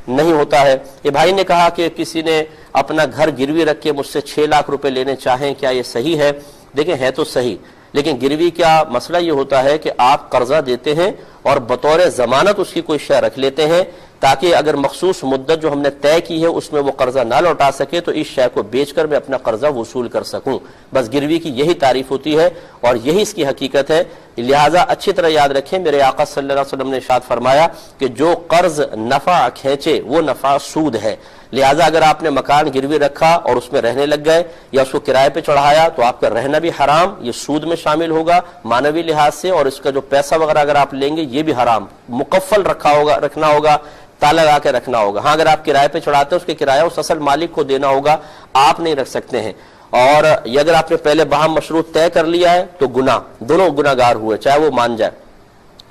نہیں ہوتا ہے۔ یہ بھائی نے کہا کہ کسی نے اپنا گھر گروی رکھ کے مجھ سے 6 لاکھ روپے لینے چاہیں، کیا یہ صحیح ہے؟ دیکھیں ہے تو صحیح، لیکن گروی کا مسئلہ یہ ہوتا ہے کہ آپ قرضہ دیتے ہیں اور بطور ضمانت اس کی کوئی شے رکھ لیتے ہیں تاکہ اگر مخصوص مدت جو ہم نے طے کی ہے اس میں وہ قرضہ نہ لوٹا سکے تو اس شے کو بیچ کر میں اپنا قرضہ وصول کر سکوں۔ بس گروی کی یہی تعریف ہوتی ہے اور یہی اس کی حقیقت ہے۔ لہٰذا اچھی طرح یاد رکھیں، میرے آقا صلی اللہ علیہ وسلم نے ارشاد فرمایا کہ جو قرض نفع کھینچے وہ نفع سود ہے۔ لہٰذا اگر آپ نے مکان گروی رکھا اور اس میں رہنے لگ گئے یا اس کو کرائے پہ چڑھایا تو آپ کا رہنا بھی حرام، یہ سود میں شامل ہوگا معنوی لحاظ سے، اور اس کا جو پیسہ وغیرہ اگر آپ لیں گے یہ بھی حرام، مکفل رکھنا ہوگا، تالا لگا کے رکھنا ہوگا۔ ہاں اگر آپ کرائے پہ چڑھاتے ہیں اس کے کرایہ اس اصل مالک کو دینا ہوگا، آپ نہیں رکھ سکتے ہیں۔ اور یہ اگر آپ نے پہلے باہم مشروط طے کر لیا ہے تو گناہ، دونوں گناہ گار ہوئے چاہے وہ مان جائے۔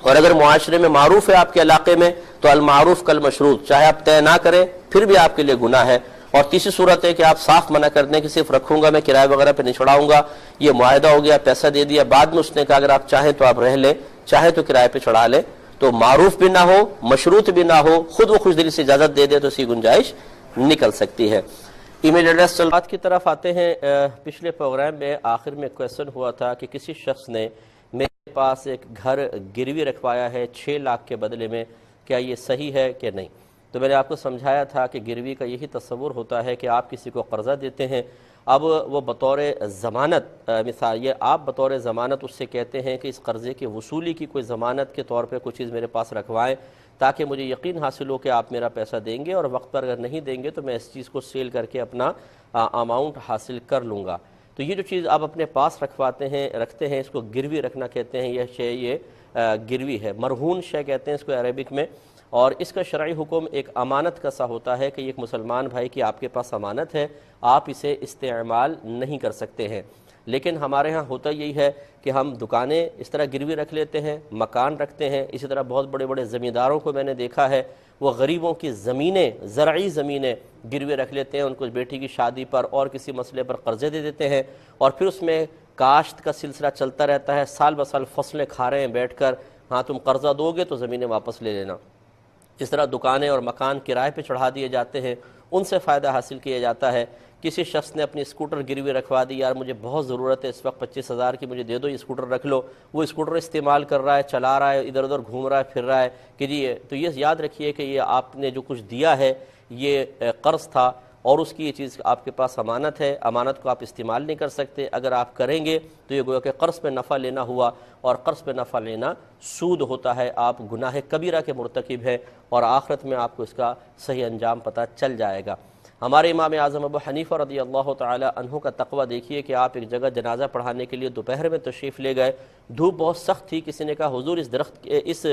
اور اگر معاشرے میں معروف ہے آپ کے علاقے میں تو المعروف کالمشروط، چاہے آپ طے نہ کریں پھر بھی آپ کے لیے گناہ ہے۔ اور تیسری صورت ہے کہ آپ صاف منع کر دیں کہ صرف رکھوں گا میں، کرایہ وغیرہ پہ نہیں چڑھاؤں گا، یہ معاہدہ ہو گیا، پیسہ دے دیا، بعد میں اس نے کہا اگر آپ چاہیں تو آپ رہ لیں، چاہے تو کرایہ پہ چڑھا لیں، تو معروف بھی نہ ہو مشروط بھی نہ ہو، خود وہ خوش دلی سے اجازت دے دے تو اس کی گنجائش نکل سکتی ہے۔ ای میل ایڈریس بات کی طرف آتے ہیں۔ پچھلے پروگرام میں آخر میں کویسچن ہوا تھا کہ کسی شخص نے میرے پاس ایک گھر گروی رکھوایا ہے 6 لاکھ کے بدلے میں، کیا یہ صحیح ہے کہ نہیں؟ تو میں نے آپ کو سمجھایا تھا کہ گروی کا یہی تصور ہوتا ہے کہ آپ کسی کو قرضہ دیتے ہیں، اب وہ بطور ضمانت، مثال یہ آپ بطور ضمانت اس سے کہتے ہیں کہ اس قرضے کی وصولی کی کوئی ضمانت کے طور پہ کچھ چیز میرے پاس رکھوائیں تاکہ مجھے یقین حاصل ہو کہ آپ میرا پیسہ دیں گے، اور وقت پر اگر نہیں دیں گے تو میں اس چیز کو سیل کر کے اپنا اماؤنٹ حاصل کر لوں گا۔ تو یہ جو چیز آپ اپنے پاس رکھتے ہیں اس کو گروی رکھنا کہتے ہیں۔ یہ شے گروی ہے، مرہون شے کہتے ہیں اس کو عربک میں، اور اس کا شرعی حکم ایک امانت کا سا ہوتا ہے کہ ایک مسلمان بھائی کی آپ کے پاس امانت ہے، آپ اسے استعمال نہیں کر سکتے ہیں۔ لیکن ہمارے ہاں ہوتا یہی ہے کہ ہم دکانیں اس طرح گروی رکھ لیتے ہیں، مکان رکھتے ہیں، اسی طرح بہت بڑے بڑے زمینداروں کو میں نے دیکھا ہے وہ غریبوں کی زمینیں، زرعی زمینیں گروی رکھ لیتے ہیں، ان کو بیٹی کی شادی پر اور کسی مسئلے پر قرضے دے دیتے ہیں، اور پھر اس میں کاشت کا سلسلہ چلتا رہتا ہے، سال بسال فصلیں کھا رہے ہیں بیٹھ کر، ہاں تم قرضہ دو گے تو زمینیں واپس لے لینا۔ اس طرح دکانیں اور مکان کرائے پہ چڑھا دیے جاتے ہیں، ان سے فائدہ حاصل کیا جاتا ہے۔ کسی شخص نے اپنی اسکوٹر گروی رکھوا دی، یار مجھے بہت ضرورت ہے اس وقت 25,000 کی، مجھے دے دو، یہ اسکوٹر رکھ لو، وہ اسکوٹر استعمال کر رہا ہے، چلا رہا ہے، ادھر ادھر گھوم رہا ہے، پھر رہا ہے کہ جی تو یہ یاد رکھیے کہ یہ آپ نے جو کچھ دیا ہے یہ قرض تھا اور اس کی یہ چیز آپ کے پاس امانت ہے، امانت کو آپ استعمال نہیں کر سکتے۔ اگر آپ کریں گے تو یہ گویا کہ قرض پہ نفع لینا ہوا، اور قرض پہ نفع لینا سود ہوتا ہے، آپ گناہ کبیرہ کے مرتکب ہیں، اور آخرت میں آپ کو اس کا صحیح انجام پتہ چل جائے گا۔ ہمارے امام اعظم ابو حنیفہ رضی اللہ تعالی عنہ کا تقویٰ دیکھیے کہ آپ ایک جگہ جنازہ پڑھانے کے لیے دوپہر میں تشریف لے گئے، دھوپ بہت سخت تھی، کسی نے کہا حضور اس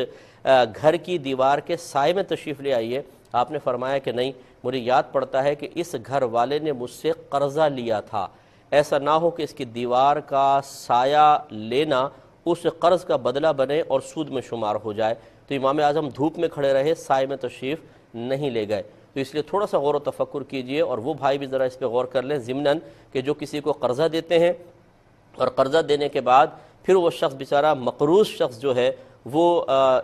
گھر کی دیوار کے سائے میں تشریف لے آئیے، آپ نے فرمایا کہ نہیں، مجھے یاد پڑتا ہے کہ اس گھر والے نے مجھ سے قرضہ لیا تھا، ایسا نہ ہو کہ اس کی دیوار کا سایہ لینا اس قرض کا بدلہ بنے اور سود میں شمار ہو جائے۔ تو امام اعظم دھوپ میں کھڑے رہے، سائے میں تشریف نہیں لے گئے۔ تو اس لیے تھوڑا سا غور و تفکر کیجئے، اور وہ بھائی بھی ذرا اس پہ غور کر لیں ضمناً کہ جو کسی کو قرضہ دیتے ہیں اور قرضہ دینے کے بعد پھر وہ شخص بیچارہ مقروض شخص جو ہے وہ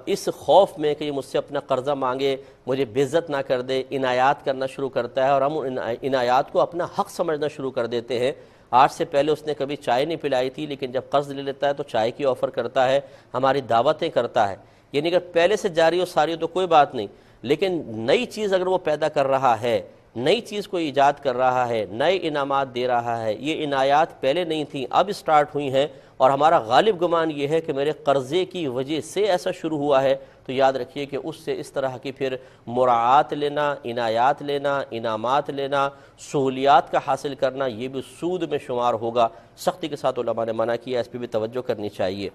اس خوف میں کہ یہ مجھ سے اپنا قرضہ مانگے، مجھے بے عزت نہ کر دے، عنایات کرنا شروع کرتا ہے، اور ہم ان عنایات کو اپنا حق سمجھنا شروع کر دیتے ہیں۔ آج سے پہلے اس نے کبھی چائے نہیں پلائی تھی، لیکن جب قرض لے لیتا ہے تو چائے کی آفر کرتا ہے، ہماری دعوتیں کرتا ہے۔ یعنی اگر پہلے سے جاری ہو ساری ہو تو کوئی بات نہیں، لیکن نئی چیز اگر وہ پیدا کر رہا ہے، نئی چیز کو ایجاد کر رہا ہے، نئے انعامات دے رہا ہے، یہ عنایات پہلے نہیں تھیں اب سٹارٹ ہوئی ہیں، اور ہمارا غالب گمان یہ ہے کہ میرے قرضے کی وجہ سے ایسا شروع ہوا ہے، تو یاد رکھیے کہ اس سے اس طرح کی پھر مراعات لینا، عنایات لینا، انعامات لینا، سہولیات کا حاصل کرنا، یہ بھی سود میں شمار ہوگا۔ سختی کے ساتھ علماء نے منع کیا، اس پہ بھی توجہ کرنی چاہیے۔